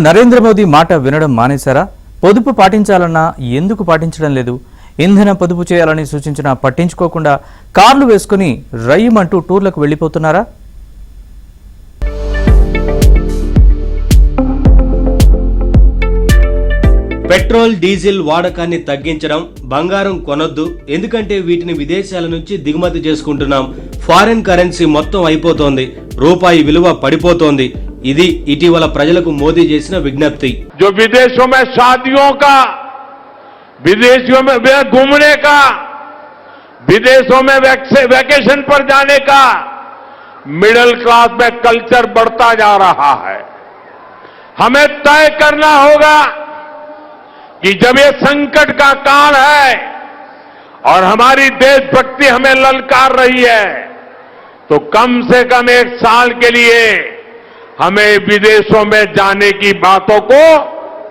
నరేంద్ర మోదీ మాట వినడం మానేశారా? పొదుపు పాటించాలన్నా ఎందుకు పాటించడం లేదు? ఇంధన పొదుపు చేయాలని సూచించినా పట్టించుకోకుండా కార్లు వేసుకుని రయ్యమంటూ టూర్లకు వెళ్లిపోతున్నారా? పెట్రోల్ డీజిల్ వాడకాన్ని తగ్గించడం, బంగారం కొనొద్దు, ఎందుకంటే వీటిని విదేశాల నుంచి దిగుమతి చేసుకుంటున్నాం, ఫారెన్ కరెన్సీ మొత్తం అయిపోతోంది, రూపాయి విలువ పడిపోతోంది. ఇది ఇటీవల ప్రజలకు మోదీ చేసిన విజ్ఞప్తి. जो विदेशों में शादियों का, विदेशों में घूमने का, विदेशों में वैकेशन पर जाने का मिडिल क्लास में कल्चर बढ़ता जा रहा है. हमें तय करना होगा कि जब ये संकट का काल है और हमारी देशभक्ति हमें ललकार रही है, तो कम से कम एक साल के लिए हमें विदेशों में जाने की बातों को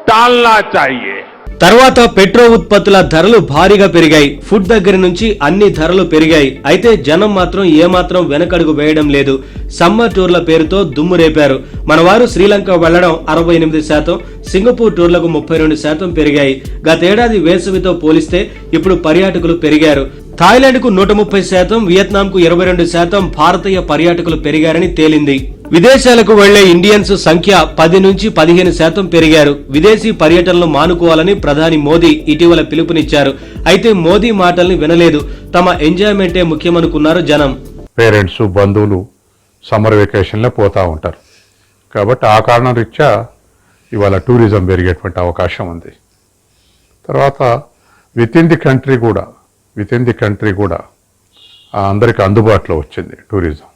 टालना चाहिए. తర్వాత పెట్రోల్ ఉత్పత్తుల ధరలు భారీగా పెరిగాయి. ఫుడ్ దగ్గర నుంచి అన్ని ధరలు పెరిగాయి. అయితే జనం మాత్రం ఏమాత్రం వెనకడుగు వేయడం లేదు. సమ్మర్ టూర్ల పేరుతో దుమ్ము రేపారు. మనవారు శ్రీలంక వెళ్లడం 68%, సింగపూర్ టూర్లకు 32% పెరిగాయి. గతేడాది వేసవితో పోలిస్తే ఇప్పుడు పర్యాటకులు పెరిగారు. థాయిలాండ్ కు 130%, వియత్నాం కు 22% భారతీయ పర్యాటకులు పెరిగారని తేలింది. విదేశాలకు వెళ్లే ఇండియన్స్ సంఖ్య 10 నుంచి 15% పెరిగారు. విదేశీ పర్యటనలు మానుకోవాలని ప్రధాని మోదీ ఇటీవల పిలుపునిచ్చారు. అయితే మోదీ మాటల్ని వినలేదు. తమ ఎంజాయ్మెంటే ముఖ్యమనుకున్నారు జనం. పేరెంట్స్, బంధువులు సమ్మర్ వెకేషన్లో పోతూ ఉంటారు కాబట్టి ఆ కారణం రీత్యా ఇవాళ టూరిజం పెరిగేటువంటి అవకాశం ఉంది. తర్వాత విత్ ఇన్ ది కంట్రీ కూడా అందరికీ అందుబాటులో వచ్చింది టూరిజం.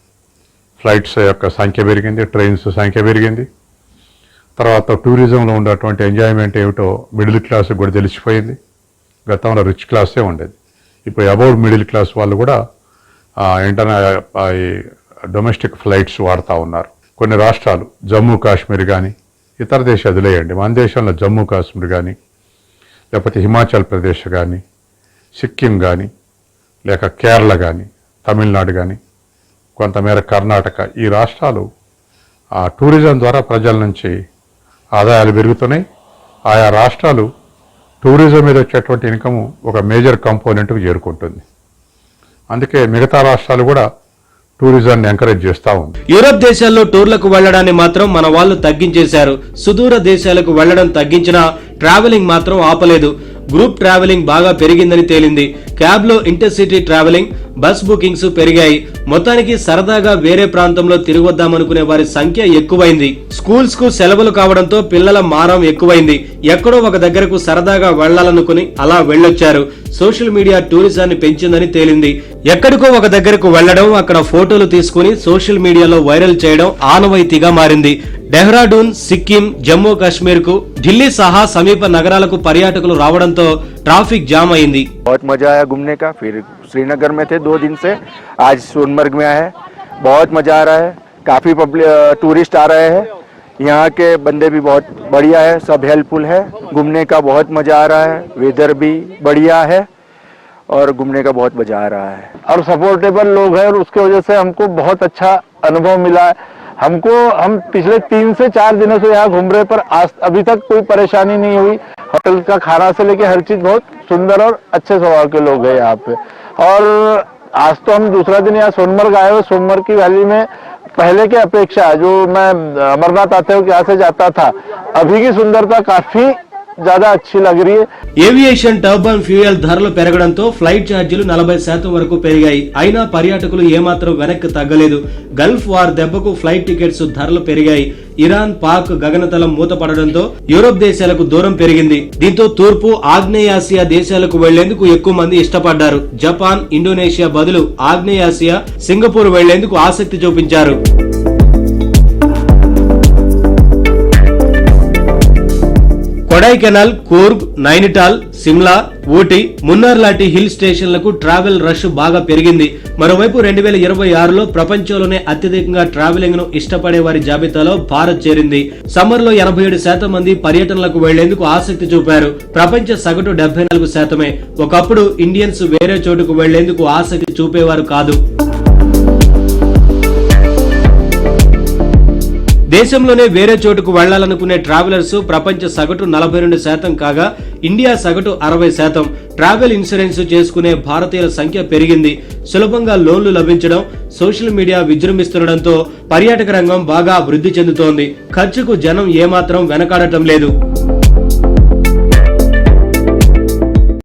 ఫ్లైట్స్ యొక్క సంఖ్య పెరిగింది, ట్రైన్స్ సంఖ్య పెరిగింది. తర్వాత టూరిజంలో ఉన్నటువంటి ఎంజాయ్మెంట్ ఏమిటో మిడిల్ క్లాస్కి కూడా తెలిసిపోయింది. గతంలో రిచ్ క్లాసే ఉండేది, ఇప్పుడు అబౌవ్ మిడిల్ క్లాస్ వాళ్ళు కూడా డొమెస్టిక్ ఫ్లైట్స్ వాడుతూ ఉన్నారు. కొన్ని రాష్ట్రాలు జమ్మూ కాశ్మీర్ కానీ, ఇతర దేశాలు వదిలేయండి, మన దేశంలో జమ్మూ కాశ్మీర్ కానీ, లేకపోతే హిమాచల్ ప్రదేశ్ కానీ, సిక్కిం కానీ, లేక కేరళ కానీ, తమిళనాడు కానీ, కొంతమేర కర్ణాటక, ఈ రాష్ట్రాలు టూరిజం ద్వారా ప్రజల నుంచి ఆదాయాలు పెరుగుతున్నాయి. ఆయా రాష్ట్రాలు టూరిజం మీద వచ్చేటువంటి ఇన్కమ్ ఒక మేజర్ కంపోనెంట్కి చేరుకుంటుంది. అందుకే మిగతా రాష్ట్రాలు కూడా టూరిజాన్ని ఎంకరేజ్ చేస్తా ఉంది. యూరప్ దేశాల్లో టూర్లకు వెళ్లడాన్ని మాత్రం మన వాళ్ళు తగ్గించేశారు. సుదూర దేశాలకు వెళ్లడం తగ్గించినా ట్రావెలింగ్ మాత్రం ఆపలేదు. గ్రూప్ ట్రావెలింగ్ బాగా పెరిగిందని తేలింది. క్యాబ్ లో ఇంటర్సిటీ ట్రావెలింగ్, బస్ బుకింగ్స్ పెరిగాయి. మొత్తానికి సరదాగా వేరే ప్రాంతంలో తిరిగొద్దామనుకునే వారి సంఖ్య ఎక్కువైంది. స్కూల్స్ కు సెలవులు కావడంతో పిల్లల మారం ఎక్కువైంది. ఎక్కడో ఒక దగ్గరకు సరదాగా వెళ్లాలనుకుని అలా వెళ్ళొచ్చారు. సోషల్ మీడియా టూరిజాన్ని పెంచిందని తేలింది. ఎక్కడికో ఒక దగ్గరకు వెళ్లడం, అక్కడ ఫోటోలు తీసుకుని సోషల్ మీడియాలో వైరల్ చేయడం ఆనవాయితీగా మారింది. డెహ్రాడూన్, సిక్కిం, జమ్మూ కాశ్మీర్ కు, ఢిల్లీ సహా సమీప నగరాలకు పర్యాటకులు రావడంతో ట్రాఫిక్ జామ్ అయింది. बहुत मजा आया घूमने का. फिर श्रीनगर में थे 2 दिन से, आज सोनमर्ग में आए. बहुत मजा आ रहा है. काफी टूरिस्ट आ रहे हैं. यहाँ के बंदे भी बहुत बढ़िया है, सब हेल्पफुल है. घूमने का बहुत मजा आ रहा है. वेदर भी बढ़िया है और घूमने का बहुत मजा आ रहा है. और सपोर्टेबल लोग हैं और उसके वजह से हमको बहुत अच्छा अनुभव मिला है. हम पिछले 3 से 4 दिनों से यहाँ घूम रहे, पर अभी तक कोई परेशानी नहीं हुई. होटल का खाना से लेके हर चीज बहुत सुंदर और अच्छे स्वभाव के लोग हैं यहाँ पे. और आज तो हम दूसरा दिन यहाँ सोनमर्ग आए हुए. सोनमर्ग की वैली में पहले की अपेक्षा, जो मैं अमरनाथ आते हुए यहाँ से जाता था, अभी की सुंदरता काफी ज्यादा अच्छी लग रही है. ఏవియేషన్ టర్బన్ ఫ్యూయల్ ధరలు పెరగడంతో ఫ్లైట్ ఛార్జీలు 40% వరకు పెరిగాయి. అయినా పర్యాటకులు ఏమాత్రం వెనక్కి తగ్గలేదు. గల్ఫ్ వార్ దెబ్బకు ఫ్లైట్ టికెట్స్ ధరలు పెరిగాయి. ఇరాన్, పాక్ గగనతలం మూతపడడంతో యూరోప్ దేశాలకు దూరం పెరిగింది. దీంతో తూర్పు, ఆగ్నేయాసియా దేశాలకు వెళ్లేందుకు ఎక్కువ మంది ఇష్టపడ్డారు. జపాన్, ఇండోనేషియా బదులు ఆగ్నేయాసియా, సింగపూర్ వెళ్లేందుకు ఆసక్తి చూపించారు. కొడైకెనాల్, కూర్గ్, నైనిటాల్, సిమ్లా, ఊటీ, మున్నార్ లాంటి హిల్ స్టేషన్లకు ట్రావెల్ రష్ బాగా పెరిగింది. మరోవైపు 2026లో ప్రపంచంలోనే అత్యధికంగా ట్రావెలింగ్ ను ఇష్టపడే వారి జాబితాలో భారత్ చేరింది. సమ్మర్ లో 87% మంది పర్యటనలకు వెళ్లేందుకు ఆసక్తి చూపారు. ప్రపంచ సగటు 74%. ఒకప్పుడు ఇండియన్స్ వేరే చోటుకు వెళ్లేందుకు ఆసక్తి చూపేవారు కాదు. దేశంలోనే వేరే చోటుకు వెళ్లాలనుకునే ట్రావెలర్స్ ప్రపంచ సగటు 42% కాగా ఇండియా సగటు 60%. ట్రావెల్ ఇన్సూరెన్స్ చేసుకునే భారతీయుల సంఖ్య పెరిగింది. సులభంగా లోన్లు లభించడం, సోషల్ మీడియా విజృంభిస్తుండటంతో పర్యాటక రంగం బాగా అభివృద్ధి చెందుతోంది. ఖర్చుకు జనం ఏమాత్రం వెనకాడటం లేదు.